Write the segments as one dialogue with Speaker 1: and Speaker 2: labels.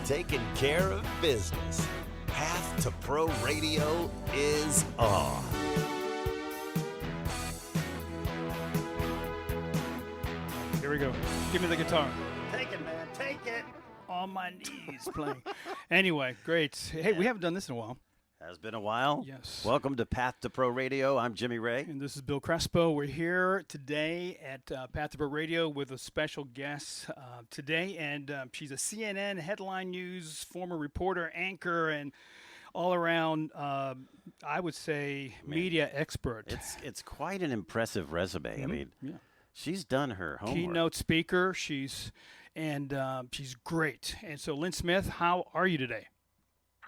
Speaker 1: taking care of business. Path to Pro Radio is on.
Speaker 2: Here we go. Give me the guitar.
Speaker 1: Take it, man. Take it.
Speaker 2: On my knees playing. Anyway, great. Hey, we haven't done this in a while.
Speaker 1: Has been a while.
Speaker 2: Yes.
Speaker 1: Welcome to Path to Pro Radio. I'm Jimmy Ray.
Speaker 2: And this is Bill Crespo. We're here today at Path to Pro Radio with a special guest today. And she's a CNN headline news former reporter, anchor, and all around, I would say, media expert.
Speaker 1: It's quite an impressive resume. I mean, she's done her homework.
Speaker 2: Keynote speaker. She's great. And so, Lynn Smith, how are you today?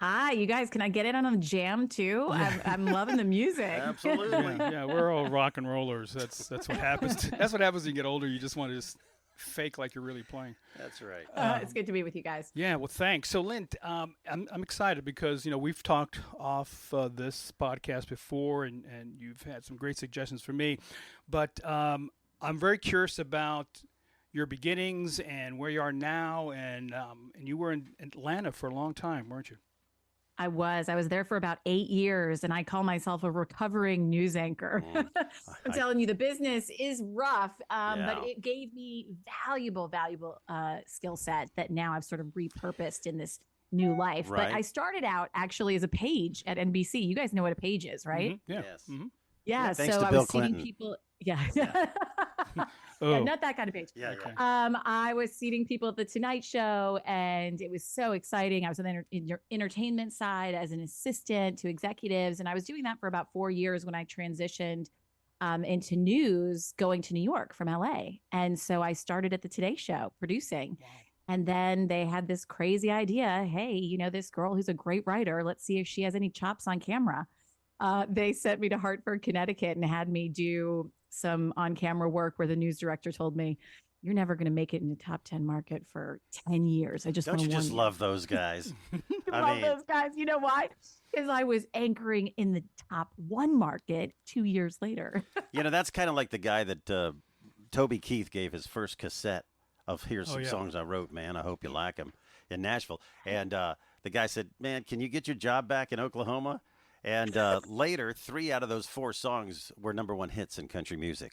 Speaker 3: Hi, you guys. Can I get in on a jam too? I'm loving the music.
Speaker 1: Absolutely.
Speaker 2: Yeah, we're all rock and rollers. That's what happens. That's what happens when you get older. You just want to just fake like you're really playing.
Speaker 1: That's right.
Speaker 3: It's good to be with you guys.
Speaker 2: Yeah, well, thanks. So, Lynn, I'm excited because we've talked off this podcast before, and you've had some great suggestions for me, but I'm very curious about your beginnings and where you are now, and you were in Atlanta for a long time, weren't you?
Speaker 3: I was there for about 8 years, and I call myself a recovering news anchor. I'm telling you, the business is rough, but it gave me valuable skill set that now I've sort of repurposed in this new life.
Speaker 1: Right.
Speaker 3: But I started out actually as a page at NBC. You guys know what a page is, right?
Speaker 2: Mm-hmm. Yeah.
Speaker 1: Yes.
Speaker 2: Mm-hmm.
Speaker 3: Yeah.
Speaker 1: Thanks
Speaker 3: so
Speaker 1: to
Speaker 3: I
Speaker 1: Bill
Speaker 3: was seating
Speaker 1: Clinton.
Speaker 3: people. Yeah.
Speaker 2: Oh.
Speaker 3: Yeah, not that kind of page.
Speaker 1: Yeah.
Speaker 2: Okay.
Speaker 3: I was seating people at the Tonight Show, and it was so exciting. I was in your entertainment side as an assistant to executives, and I was doing that for about 4 years when I transitioned into news, going to New York from LA. And so I started at the Today Show producing.
Speaker 2: Wow.
Speaker 3: And then they had this crazy idea. Hey, this girl who's a great writer, let's see if she has any chops on camera. They sent me to Hartford, Connecticut, and had me do some on-camera work where the news director told me, "You're never going to make it in the top 10 market for 10 years. I just
Speaker 1: Don't
Speaker 3: want
Speaker 1: you
Speaker 3: to warn
Speaker 1: just
Speaker 3: you."
Speaker 1: love those guys?
Speaker 3: I love those guys. You know why? Because I was anchoring in the top 1 market 2 years later.
Speaker 1: That's kind of like the guy that Toby Keith gave his first cassette of "Here's some songs I wrote, man. I hope you like them" in Nashville. And the guy said, "Man, can you get your job back in Oklahoma?" And later, 3 out of those 4 songs were #1 hits in country music.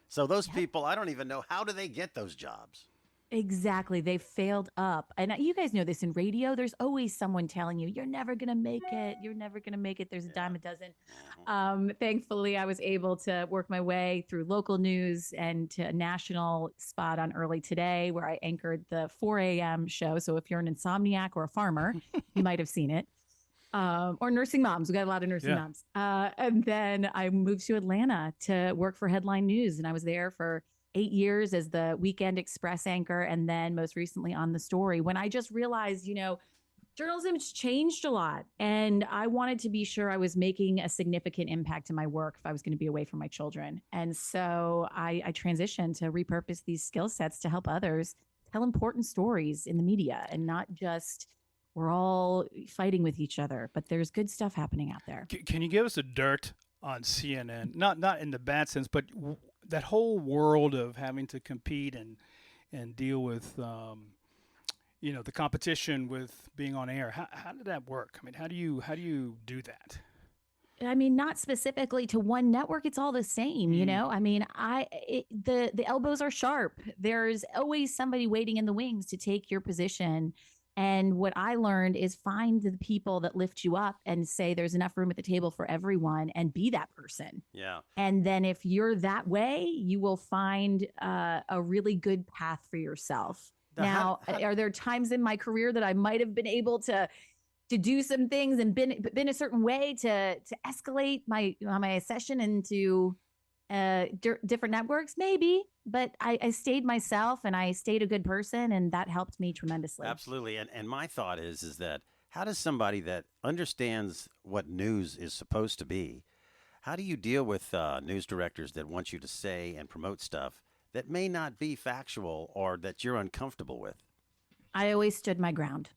Speaker 1: So those people, I don't even know, how do they get those jobs?
Speaker 3: Exactly. They failed up. And you guys know this in radio. There's always someone telling you, "You're never going to make it. You're never going to make it." There's a dime a dozen. Thankfully, I was able to work my way through local news and to a national spot on Early Today, where I anchored the 4 a.m. show. So if you're an insomniac or a farmer, you might have seen it. Or nursing moms. We got a lot of nursing moms. And then I moved to Atlanta to work for Headline News. And I was there for 8 years as the Weekend Express anchor. And then most recently on The Story, when I just realized, journalism's changed a lot. And I wanted to be sure I was making a significant impact in my work if I was going to be away from my children. And so I transitioned to repurpose these skill sets to help others tell important stories in the media, and not just we're all fighting with each other, but there's good stuff happening out there.
Speaker 2: Can you give us a dirt on CNN? Not in the bad sense, but that whole world of having to compete and deal with the competition with being on air. How did that work? I mean, how do you do that?
Speaker 3: I mean, not specifically to one network. It's all the same, I mean, the elbows are sharp. There's always somebody waiting in the wings to take your position. And what I learned is find the people that lift you up and say there's enough room at the table for everyone, and be that person.
Speaker 1: Yeah.
Speaker 3: And then if you're that way, you will find a really good path for yourself. Now, are there times in my career that I might have been able to do some things and been a certain way to escalate my session into different networks? Maybe. But I stayed myself, and I stayed a good person, and that helped me tremendously.
Speaker 1: Absolutely. And my thought is that how does somebody that understands what news is supposed to be, how do you deal with news directors that want you to say and promote stuff that may not be factual or that you're uncomfortable with?
Speaker 3: I always stood my ground.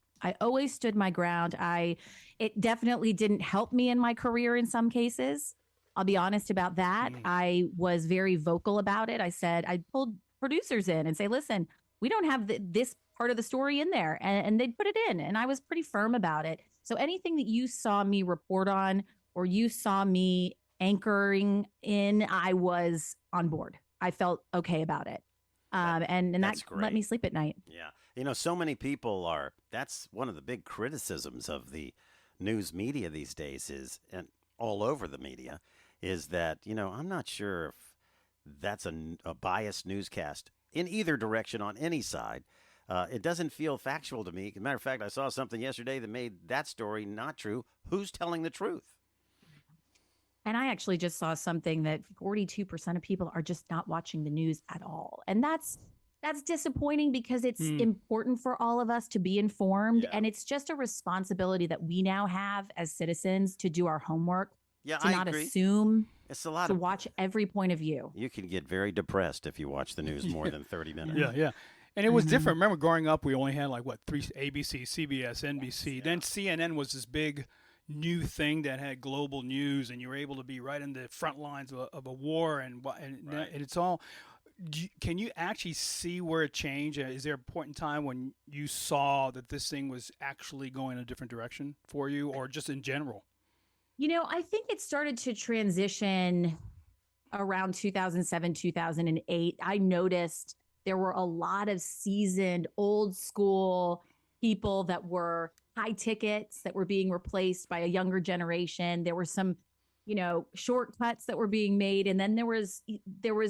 Speaker 3: It definitely didn't help me in my career in some cases. I'll be honest about that. I was very vocal about it. I pulled producers in and say, "Listen, we don't have this part of the story in there, and they'd put it in, and I was pretty firm about it. So anything that you saw me report on or you saw me anchoring in, I was on board. I felt okay about it. And that let me sleep at night.
Speaker 1: Yeah. So many people that's one of the big criticisms of the news media these days and all over the media, is that, I'm not sure if that's a biased newscast in either direction on any side. It doesn't feel factual to me. As a matter of fact, I saw something yesterday that made that story not true. Who's telling the truth?
Speaker 3: And I actually just saw something that 42% of people are just not watching the news at all. And that's disappointing because it's important for all of us to be informed. Yeah. And it's just a responsibility that we now have as citizens to do our homework.
Speaker 1: Yeah,
Speaker 3: to not
Speaker 1: agree.
Speaker 3: Assume
Speaker 1: it's a lot
Speaker 3: to watch every point of view.
Speaker 1: You can get very depressed if you watch the news more than 30 minutes.
Speaker 2: Yeah. And it was different. Remember, growing up, we only had like, 3 ABC, CBS, NBC. Yeah. Then CNN was this big new thing that had global news, and you were able to be right in the front lines of a war. And it's all – can you actually see where it changed? Is there a point in time when you saw that this thing was actually going in a different direction for you, or just in general?
Speaker 3: I think it started to transition around 2007, 2008. I noticed there were a lot of seasoned, old school people that were high tickets that were being replaced by a younger generation. There were some, shortcuts that were being made. And then there was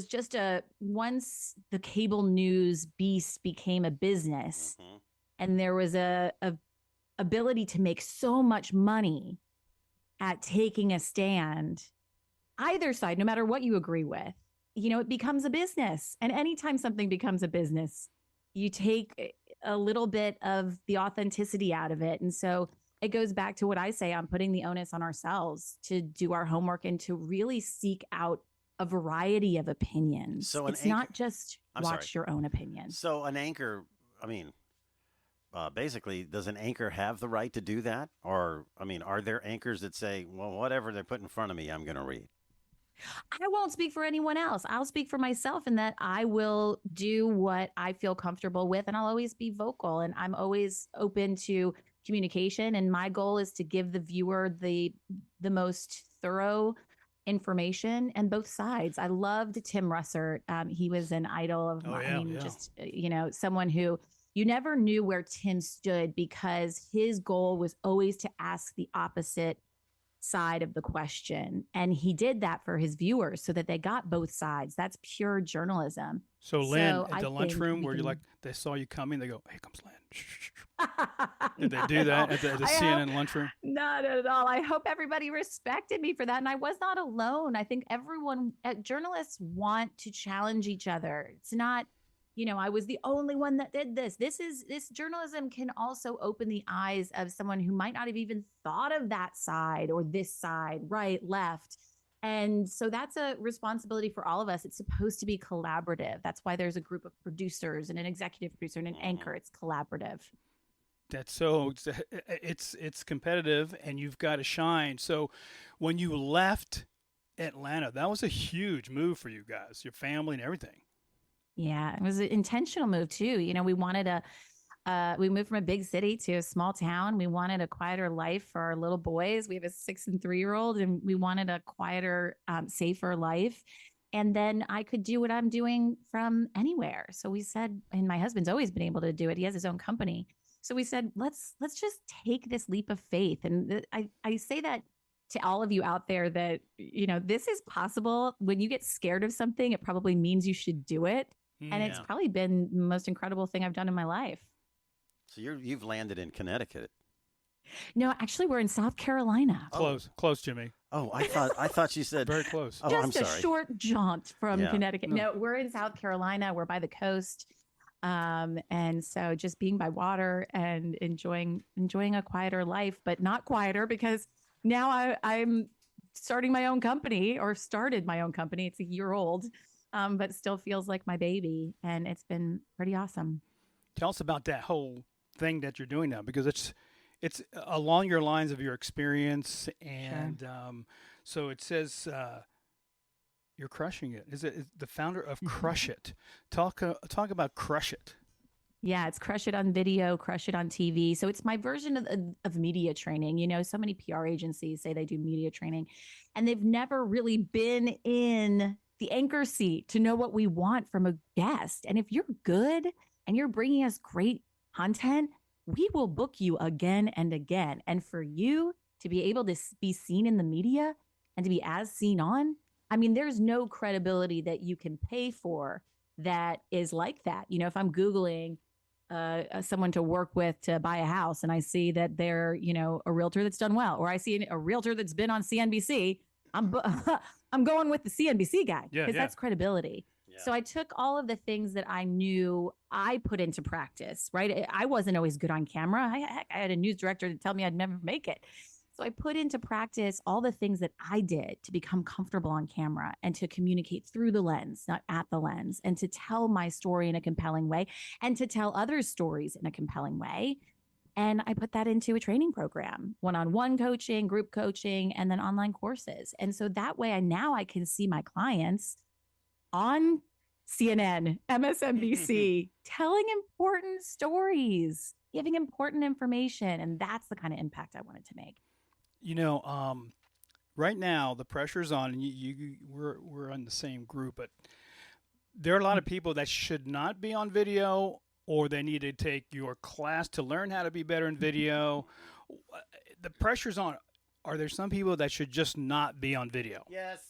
Speaker 3: just once the cable news beast became a business, and there was a ability to make so much money at taking a stand, either side, no matter what you agree with, it becomes a business. And anytime something becomes a business, you take a little bit of the authenticity out of it. And so it goes back to what I say, I'm putting the onus on ourselves to do our homework and to really seek out a variety of opinions. So it's not just watch your own opinion.
Speaker 1: So an anchor, basically, does an anchor have the right to do that? Or, are there anchors that say, well, whatever they put in front of me, I'm going to read?
Speaker 3: I won't speak for anyone else. I'll speak for myself in that I will do what I feel comfortable with, and I'll always be vocal, and I'm always open to communication. And my goal is to give the viewer the most thorough information and both sides. I loved Tim Russert. He was an idol of mine. Just, someone who you never knew where Tim stood because his goal was always to ask the opposite side of the question. And he did that for his viewers so that they got both sides. That's pure journalism.
Speaker 2: So Lynn, at the lunchroom where they saw you coming, they go, "Here comes Lynn." Did they do that at the CNN lunchroom?
Speaker 3: Not at all. I hope everybody respected me for that. And I was not alone. I think journalists want to challenge each other. It's not, I was the only one that did this. This journalism can also open the eyes of someone who might not have even thought of that side or this side, right, left. And so that's a responsibility for all of us. It's supposed to be collaborative. That's why there's a group of producers and an executive producer and an anchor. It's collaborative.
Speaker 2: That's so it's competitive, and you've got to shine. So when you left Atlanta, that was a huge move for you guys, your family and everything.
Speaker 3: Yeah, it was an intentional move too. We wanted we moved from a big city to a small town. We wanted a quieter life for our little boys. We have a 6 and 3-year-old, and we wanted a quieter, safer life. And then I could do what I'm doing from anywhere. So we said, and my husband's always been able to do it. He has his own company. So we said, let's just take this leap of faith. And I say that to all of you out there that, this is possible. When you get scared of something, it probably means you should do it. And it's probably been the most incredible thing I've done in my life.
Speaker 1: So you've landed in Connecticut.
Speaker 3: No, actually, we're in South Carolina.
Speaker 2: Close, Jimmy.
Speaker 1: Oh, I thought you said
Speaker 2: very close.
Speaker 1: Oh,
Speaker 3: just
Speaker 1: I'm sorry.
Speaker 3: A short jaunt from Connecticut. No, we're in South Carolina. We're by the coast, and so just being by water and enjoying a quieter life, but not quieter because now I'm starting my own company, or started my own company. It's a year old, but still feels like my baby, and it's been pretty awesome.
Speaker 2: Tell us about that whole thing that you're doing now, because it's along your lines of your experience, and sure. So it says you're crushing it. Is it the founder of Crush It? Talk about Crush It.
Speaker 3: Yeah, it's crush it on video, crush it on TV. So it's my version of media training. You know, so many PR agencies say they do media training, and they've never really been in the anchor seat to know what we want from a guest. And if you're good and you're bringing us great content, we will book you again and again. And for you to be able to be seen in the media and to be as seen on, I mean, there's no credibility that you can pay for that is like that. You know, if I'm Googling someone to work with to buy a house and I see that they're, you know, a realtor that's done well, or I see a realtor that's been on CNBC, I'm I'm going with the CNBC guy because that's credibility. Yeah. So I took all of the things that I knew I put into practice, right? I wasn't always good on camera. I had a news director to tell me I'd never make it. So I put into practice all the things that I did to become comfortable on camera and to communicate through the lens, not at the lens, and to tell my story in a compelling way and to tell others' stories in a compelling way. And I put that into a training program, one-on-one coaching, group coaching, and then online courses. And so that way I can see my clients on CNN, MSNBC, telling important stories, giving important information. And that's the kind of impact I wanted to make.
Speaker 2: You know, right now the pressure's on, and we're on the same group, but there are a lot of people that should not be on video, or they need to take your class to learn how to be better in video. The pressure's on. Are there some people that should just not be on video?
Speaker 1: Yes.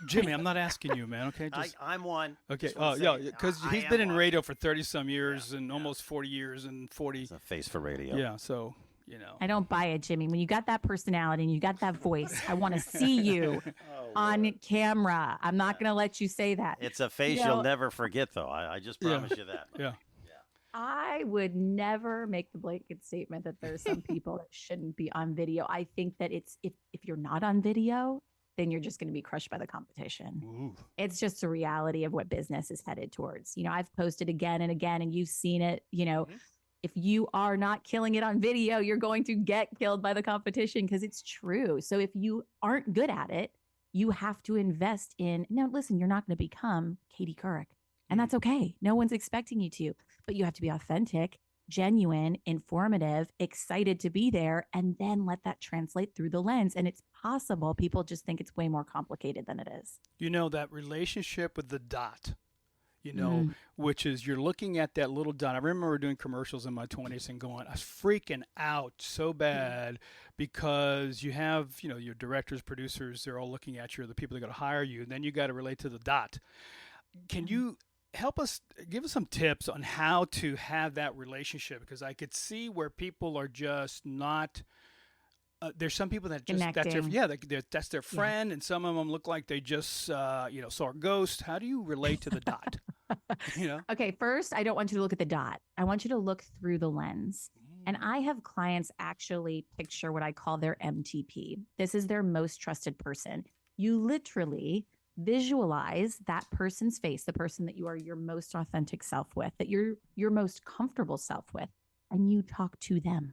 Speaker 2: Jimmy, I'm not asking you, man. Okay,
Speaker 1: I'm one.
Speaker 2: Okay. Oh, yeah, because he's been in radio for 30-some years and almost 40 years and 40.
Speaker 1: He's a face for radio.
Speaker 2: Yeah, so. You know.
Speaker 3: I don't buy it, Jimmy. When you got that personality and you got that voice, I want to see you on camera. I'm not going to let you say that.
Speaker 1: It's a face you'll never forget, though. I just promise you that.
Speaker 2: Yeah.
Speaker 3: I would never make the blanket statement that there are some people that shouldn't be on video. I think that it's if you're not on video, then you're just going to be crushed by the competition. Ooh. It's just a reality of what business is headed towards. You know, I've posted again and again, and you've seen it, you know. Mm-hmm. If you are not killing it on video, you're going to get killed by the competition because it's true. So if you aren't good at it, you have to invest in, now listen, you're not going to become Katie Couric, and that's okay. No one's expecting you to, but you have to be authentic, genuine, informative, excited to be there, and then let that translate through the lens. And it's possible. People just think it's way more complicated than it is.
Speaker 2: You know, that relationship with the dot. You know, which is you're looking at that little dot. I remember doing commercials in my 20s and going, I was freaking out so bad because you have, you know, your directors, producers, they're all looking at you, the people that are going to hire you, and then you got to relate to the dot. Can you help us, give us some tips on how to have that relationship? Because I could see where people are just not. There's some people that just that's their friend, and some of them look like they just saw a ghost. How do you relate to the dot? You know.
Speaker 3: Okay, first, I don't want you to look at the dot. I want you to look through the lens. And I have clients actually picture what I call their MTP. This is their most trusted person. You literally visualize that person's face, the person that you are your most authentic self with, that you're your most comfortable self with, and you talk to them.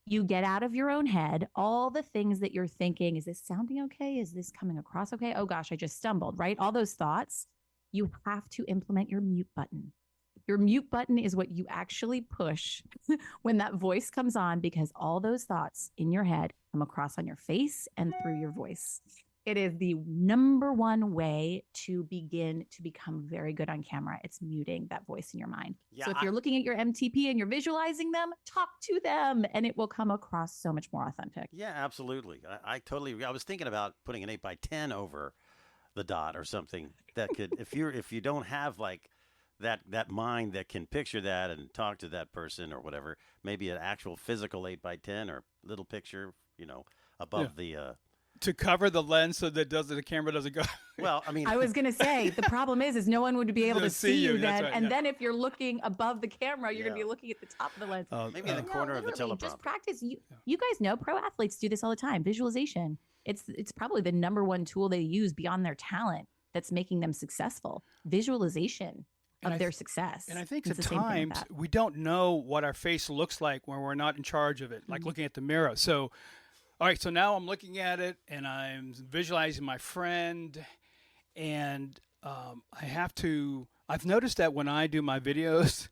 Speaker 3: You get out of your own head all the things that you're thinking. Is this sounding okay? Is this coming across okay? Oh gosh, I just stumbled, right? All those thoughts. You have to implement your mute button. Your mute button is what you actually push when that voice comes on, because all those thoughts in your head come across on your face and through your voice. It is the number one way to begin to become very good on camera. It's muting that voice in your mind. Yeah, so if you're looking at your MTP and you're visualizing them, talk to them, and it will come across so much more authentic.
Speaker 1: Yeah, absolutely. I totally agree. I was thinking about putting an 8x10 over the dot or something that could, if you don't have like that mind that can picture that and talk to that person or whatever, maybe an actual physical 8x10 or little picture, above the.
Speaker 2: To cover the lens so that the camera doesn't go.
Speaker 1: Well, I mean,
Speaker 3: I was going to say the problem is no one would be able to see you then.
Speaker 2: Right,
Speaker 3: and then if you're looking above the camera, you're going to be looking at the top of the lens.
Speaker 1: Maybe in the corner of the teleprompter.
Speaker 3: Just practice. You guys know pro athletes do this all the time. Visualization. It's probably the number one tool they use beyond their talent that's making them successful. Visualization of their success.
Speaker 2: And I think at times we don't know what our face looks like when we're not in charge of it, like looking at the mirror. So. All right, so now I'm looking at it, and I'm visualizing my friend, and I've noticed that when I do my videos,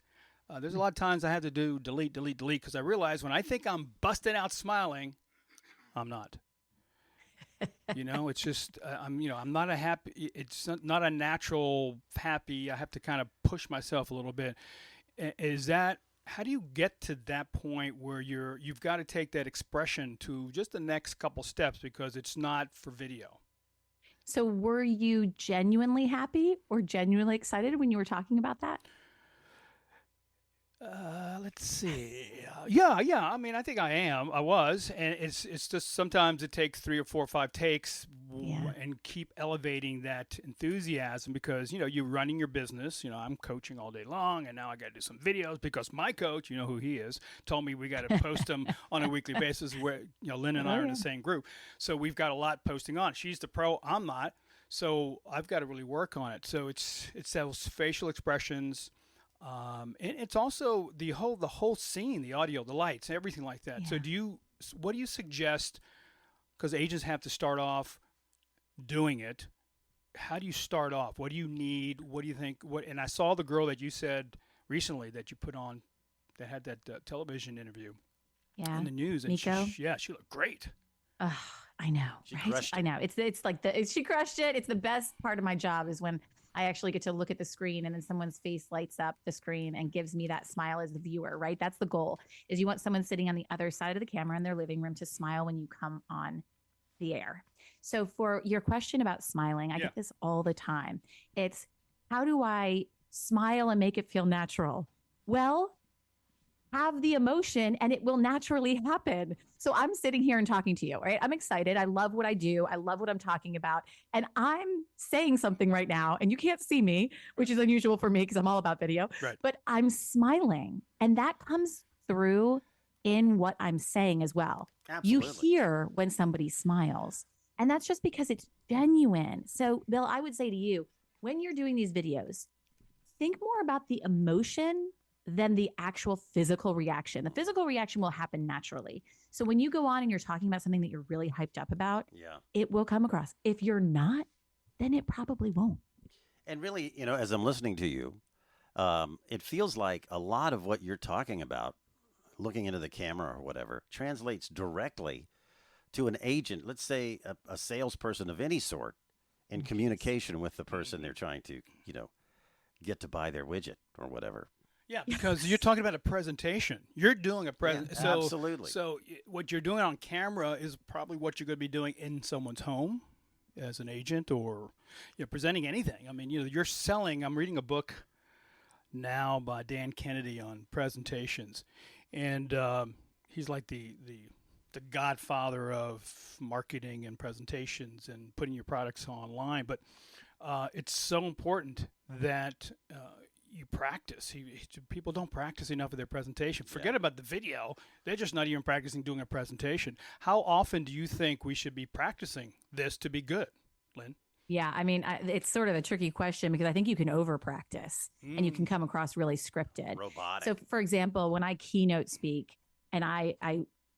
Speaker 2: There's a lot of times I have to do delete because I realize when I think I'm busting out smiling, I'm not. It's just I'm not a happy. It's not a natural happy. I have to kind of push myself a little bit. Is that how do you get to that point where you've got to take that expression to just the next couple steps because it's not for video?
Speaker 3: So were you genuinely happy or genuinely excited when you were talking about that?
Speaker 2: Let's see. Yeah. I mean, I think I was, and it's just sometimes it takes 3 or 4 or 5 takes, and keep elevating that enthusiasm because you're running your business. I'm coaching all day long, and now I got to do some videos because my coach, who he is, told me we got to post them on a weekly basis. Where Lynn and I are in the same group, so we've got a lot posting on. She's the pro, I'm not, so I've got to really work on it. So it's those facial expressions. And it's also the whole scene, the audio, the lights, everything like that. Yeah. So what do you suggest? Because agents have to start off doing it. How do you start off? What do you need? What do you think? And I saw the girl that you said recently that you put on that had that television interview in the news. And
Speaker 3: Nico?
Speaker 2: She looked great.
Speaker 3: I know,
Speaker 1: she crushed it.
Speaker 3: I know. It's like she crushed it. It's the best part of my job is when I actually get to look at the screen and then someone's face lights up the screen and gives me that smile as the viewer, right? That's the goal, is you want someone sitting on the other side of the camera in their living room to smile when you come on the air. So for your question about smiling, I get this all the time. It's how do I smile and make it feel natural? Well, have the emotion and it will naturally happen. So I'm sitting here and talking to you, right? I'm excited. I love what I do. I love what I'm talking about. And I'm saying something right now and you can't see me, which is unusual for me because I'm all about video, but I'm smiling and that comes through in what I'm saying as well.
Speaker 1: Absolutely.
Speaker 3: You hear when somebody smiles and that's just because it's genuine. So Bill, I would say to you, when you're doing these videos, think more about the emotion than the actual physical reaction. The physical reaction will happen naturally. So when you go on and you're talking about something that you're really hyped up about, it will come across. If you're not, then it probably won't.
Speaker 1: And really, as I'm listening to you, it feels like a lot of what you're talking about, looking into the camera or whatever, translates directly to an agent, let's say a salesperson of any sort, in communication with the person they're trying to, get to buy their widget or whatever.
Speaker 2: Yeah, because you're talking about a presentation. You're doing a presentation.
Speaker 1: Yeah, absolutely.
Speaker 2: So what you're doing on camera is probably what you're going to be doing in someone's home as an agent or presenting anything. I mean, you're selling. I'm reading a book now by Dan Kennedy on presentations. And he's like the godfather of marketing and presentations and putting your products online. But it's so important that you practice. People don't practice enough of their presentation. Forget about the video. They're just not even practicing doing a presentation. How often do you think we should be practicing this to be good, Lynn?
Speaker 3: Yeah, I mean, it's sort of a tricky question because I think you can over practice and you can come across really scripted.
Speaker 1: Robotic.
Speaker 3: So, for example, when I keynote speak and I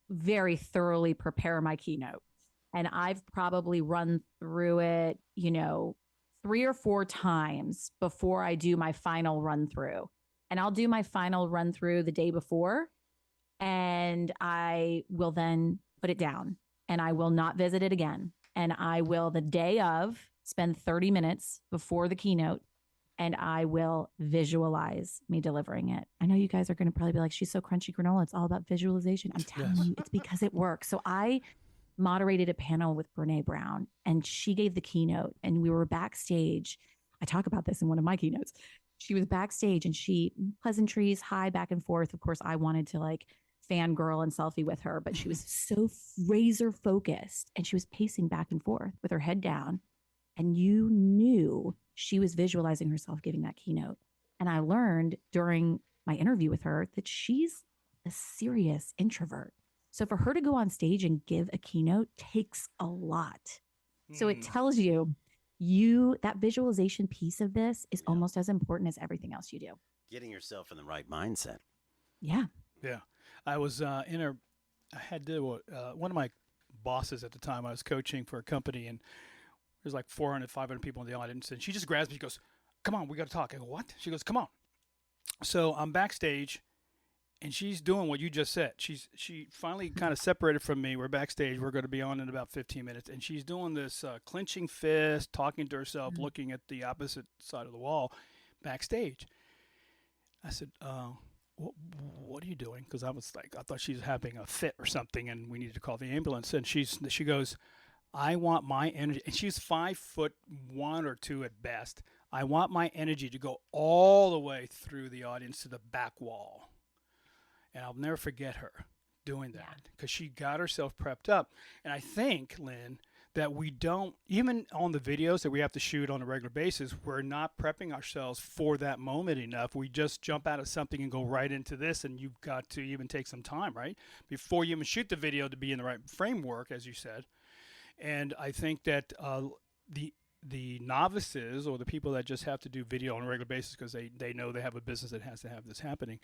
Speaker 3: very thoroughly prepare my keynote and I've probably run through it, 3 or 4 times before I do my final run through. And I'll do my final run through the day before and I will then put it down and I will not visit it again. And I will the day of spend 30 minutes before the keynote and I will visualize me delivering it. I know you guys are going to probably be like, she's so crunchy granola. It's all about visualization. I'm telling you, it's because it works. So I moderated a panel with Brene Brown and she gave the keynote and we were backstage. I talk about this in one of my keynotes. She was backstage and she pleasantries, hi, back and forth. Of course, I wanted to fangirl and selfie with her, but she was so razor focused and she was pacing back and forth with her head down. And you knew she was visualizing herself giving that keynote. And I learned during my interview with her that she's a serious introvert. So for her to go on stage and give a keynote takes a lot. So it tells you that visualization piece of this is almost as important as everything else you do.
Speaker 1: Getting yourself in the right mindset.
Speaker 3: Yeah.
Speaker 2: Yeah. I was I had to, one of my bosses at the time, I was coaching for a company and there's like 400, 500 people in the audience. And she just grabs me, she goes, come on, we got to talk. I go, what? She goes, come on. So I'm backstage, and she's doing what you just said. She finally kind of separated from me. We're backstage. We're going to be on in about 15 minutes, and she's doing this clenching fist, talking to herself, looking at the opposite side of the wall, backstage. I said, what are you doing? Because I thought she was having a fit or something, and we needed to call the ambulance. And she goes, I want my energy, and she's 5'1" or 2" at best. I want my energy to go all the way through the audience to the back wall. And I'll never forget her doing that because she got herself prepped up. And I think, Lynn, that we don't, even on the videos that we have to shoot on a regular basis, we're not prepping ourselves for that moment enough. We just jump out of something and go right into this, and you've got to even take some time, right? Before you even shoot the video to be in the right framework, as you said. And I think that the novices or the people that just have to do video on a regular basis because they know they have a business that has to have this happening,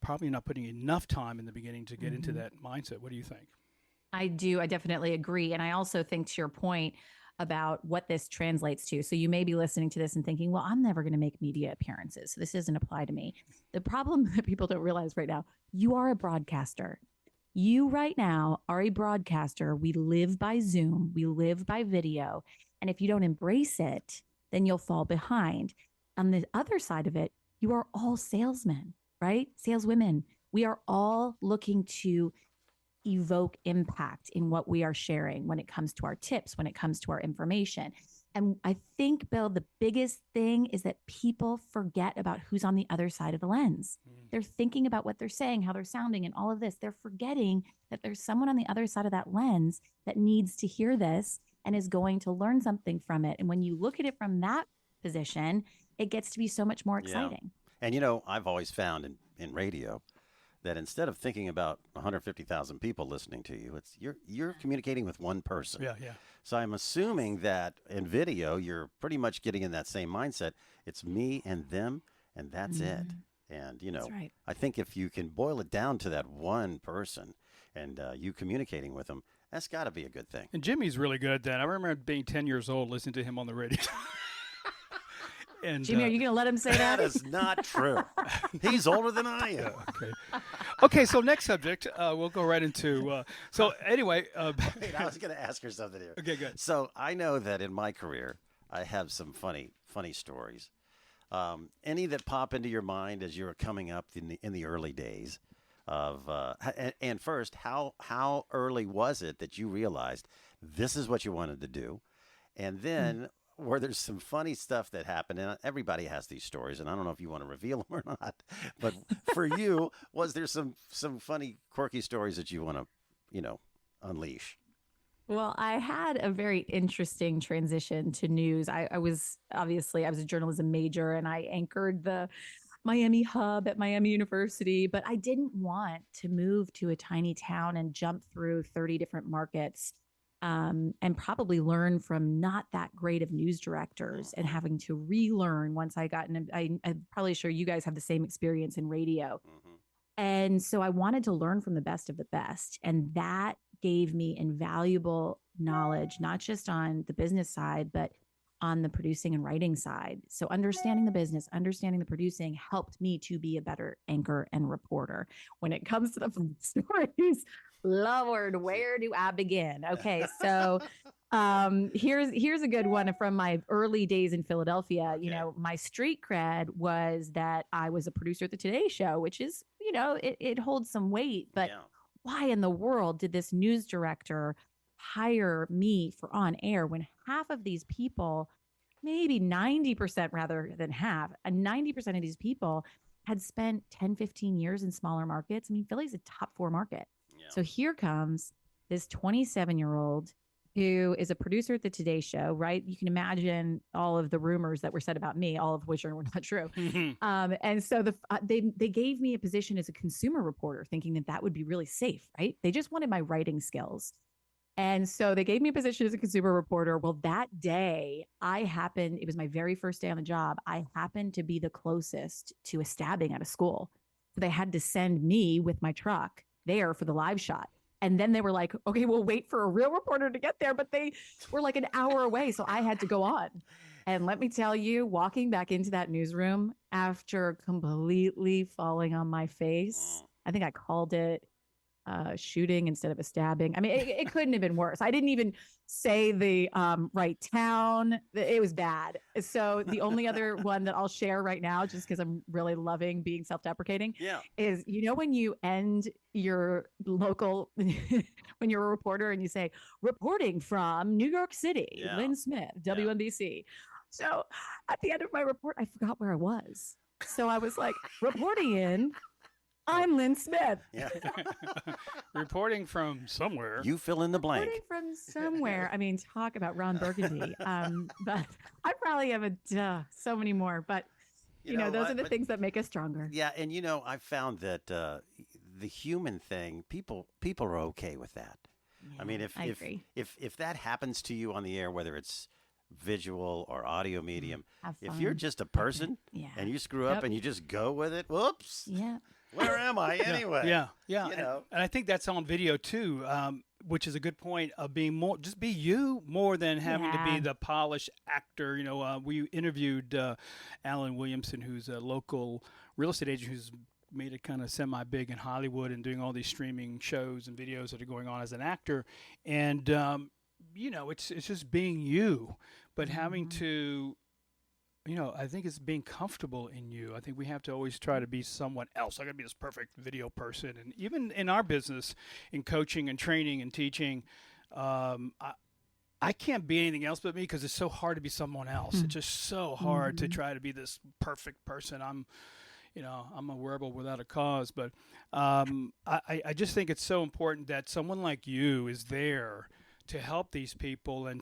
Speaker 2: probably not putting enough time in the beginning to get into that mindset. What do you think?
Speaker 3: I do. I definitely agree. And I also think to your point about what this translates to. So you may be listening to this and thinking, well, I'm never going to make media appearances, so this doesn't apply to me. The problem that people don't realize right now, you are a broadcaster. You right now are a broadcaster. We live by Zoom. We live by video. And if you don't embrace it, then you'll fall behind. On the other side of it, you are all salesmen, right? Saleswomen. We are all looking to evoke impact in what we are sharing when it comes to our tips, when it comes to our information. And I think, Bill, the biggest thing is that people forget about who's on the other side of the lens. They're thinking about what they're saying, how they're sounding, and all of this. They're forgetting that there's someone on the other side of that lens that needs to hear this and is going to learn something from it. And when you look at it from that position, it gets to be so much more exciting.
Speaker 1: Yeah. And, I've always found in radio that instead of thinking about 150,000 people listening to you, it's you're communicating with one person.
Speaker 2: Yeah.
Speaker 1: So I'm assuming that in video, you're pretty much getting in that same mindset. It's me and them, and that's it. And,
Speaker 3: That's right.
Speaker 1: I think if you can boil it down to that one person and you communicating with them, that's got to be a good thing.
Speaker 2: And Jimmy's really good at that. I remember being 10 years old, listening to him on the radio. And,
Speaker 3: Jimmy, are you going to let him say that?
Speaker 1: That is not true. He's older than I am.
Speaker 2: Okay, so next subject, we'll go right into. So anyway.
Speaker 1: Wait, I was going to ask her something here.
Speaker 2: Okay, good.
Speaker 1: So I know that in my career, I have some funny stories. Any that pop into your mind as you were coming up in the early days of, and first, how early was it that you realized this is what you wanted to do? And then where there's some funny stuff that happened, and everybody has these stories, and I don't know if you want to reveal them or not, but for you, was there some funny, quirky stories that you want to, unleash?
Speaker 3: Well, I had a very interesting transition to news. I was a journalism major, and I anchored the Miami hub at Miami University, but I didn't want to move to a tiny town and jump through 30 different markets. And probably learn from not that great of news directors and having to relearn once I got in. I'm probably sure you guys have the same experience in radio. And so I wanted to learn from the best of the best. And that gave me invaluable knowledge, not just on the business side, but on the producing and writing side. So understanding the business, understanding the producing helped me to be a better anchor and reporter. When it comes to the fun stories, Lord, where do I begin? Okay, so here's a good one from my early days in Philadelphia.
Speaker 1: Okay.
Speaker 3: My street cred was that I was a producer at the Today Show, which is, it holds some weight. But why in the world did this news director hire me for on air when half of these people, maybe 90% rather than half, 90% of these people had spent 10, 15 years in smaller markets? I mean, Philly's a top 4 market. So here comes this 27-year-old who is a producer at the Today Show, right? You can imagine all of the rumors that were said about me, all of which were not true. And so they gave me a position as a consumer reporter, thinking that would be really safe, right? They just wanted my writing skills. And so they gave me a position as a consumer reporter. Well, that day it was my very first day on the job. I happened to be the closest to a stabbing at a school. So they had to send me with my truck there for the live shot. And then they were like, okay, we'll wait for a real reporter to get there. But they were like an hour away. So I had to go on. And let me tell you, walking back into that newsroom after completely falling on my face, I think I called it shooting instead of a stabbing. I mean, it couldn't have been worse. I didn't even say the right town. It was bad. So the only other one that I'll share right now, just because I'm really loving being self-deprecating, is, when you end your local, when you're a reporter and you say, reporting from New York City, Lynn Smith, WNBC. So at the end of my report, I forgot where I was. So I was like, reporting in, I'm Lynn Smith.
Speaker 1: Yeah.
Speaker 2: Reporting from somewhere.
Speaker 1: You fill in the blank.
Speaker 3: Reporting from somewhere. I mean, talk about Ron Burgundy. But I probably have so many more. But, those are the things that make us stronger.
Speaker 1: Yeah. And, I found that the human thing, people are okay with that.
Speaker 3: Yeah,
Speaker 1: I mean, if that happens to you on the air, whether it's visual or audio medium, if you're just a person and you screw up and you just go with it, whoops.
Speaker 3: Yeah.
Speaker 1: Where am I anyway?
Speaker 2: Yeah. And I think that's on video too, which is a good point of being just be you more than having to be the polished actor. We interviewed Alan Williamson, who's a local real estate agent who's made it kind of semi-big in Hollywood and doing all these streaming shows and videos that are going on as an actor. And, it's just being you, but having to, I think it's being comfortable in you. I think we have to always try to be someone else. I got to be this perfect video person. And even in our business, in coaching and training and teaching, I can't be anything else but me because it's so hard to be someone else. It's just so hard to try to be this perfect person. I'm a rebel without a cause. But I just think it's so important that someone like you is there to help these people and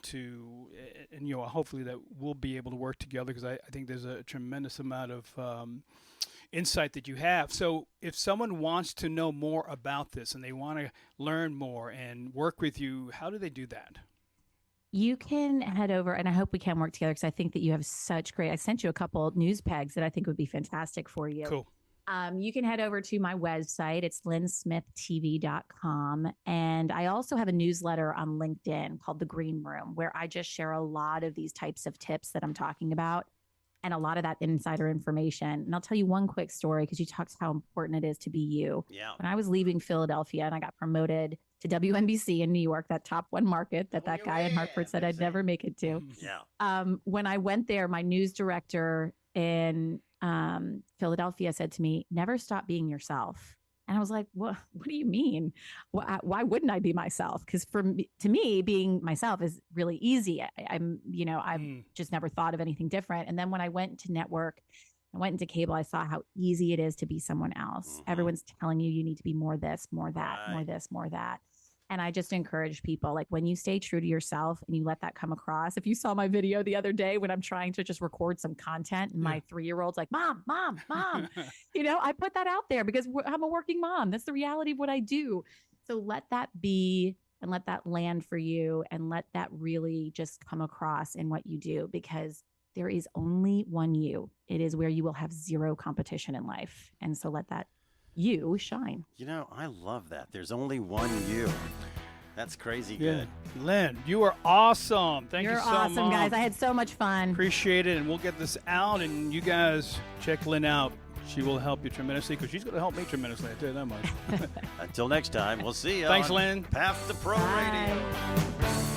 Speaker 2: hopefully that we'll be able to work together, because I think there's a tremendous amount of insight that you have. So if someone wants to know more about this and they want to learn more and work with you, how do they do that?
Speaker 3: You can head over, and I hope we can work together, because I think that you have I sent you a couple news pegs that I think would be fantastic for you.
Speaker 2: Cool.
Speaker 3: You can head over to my website. It's lynnsmithtv.com. And I also have a newsletter on LinkedIn called The Green Room, where I just share a lot of these types of tips that I'm talking about and a lot of that insider information. And I'll tell you one quick story, because you talked how important it is to be you.
Speaker 1: Yeah.
Speaker 3: When I was leaving Philadelphia and I got promoted to WNBC in New York, that top one market that guy in Hartford said I'd never make it to.
Speaker 1: Yeah.
Speaker 3: When I went there, my news director in Philadelphia said to me, never stop being yourself. And I was like, what do you mean? Why wouldn't I be myself? Because to me, being myself is really easy. I've just never thought of anything different. And then when I went to network, I went into cable, I saw how easy it is to be someone else. Everyone's telling you need to be more this, more that, more this, more that. And I just encourage people, like, when you stay true to yourself and you let that come across. If you saw my video the other day when I'm trying to just record some content and my 3-year-old's like, mom, I put that out there because I'm a working mom. That's the reality of what I do. So let that be, and let that land for you, and let that really just come across in what you do, because there is only one you. It is where you will have zero competition in life. And so let that you shine.
Speaker 1: I love that. There's only one you. That's crazy good.
Speaker 2: Lynn, you are awesome. Thank you so much.
Speaker 3: You're awesome, guys. I had so much fun.
Speaker 2: Appreciate it. And we'll get this out, and you guys check Lynn out. She will help you tremendously, because she's going to help me tremendously. I tell you that much.
Speaker 1: Until next time, we'll see you.
Speaker 2: Thanks, Lynn.
Speaker 1: Path to Pro Radio.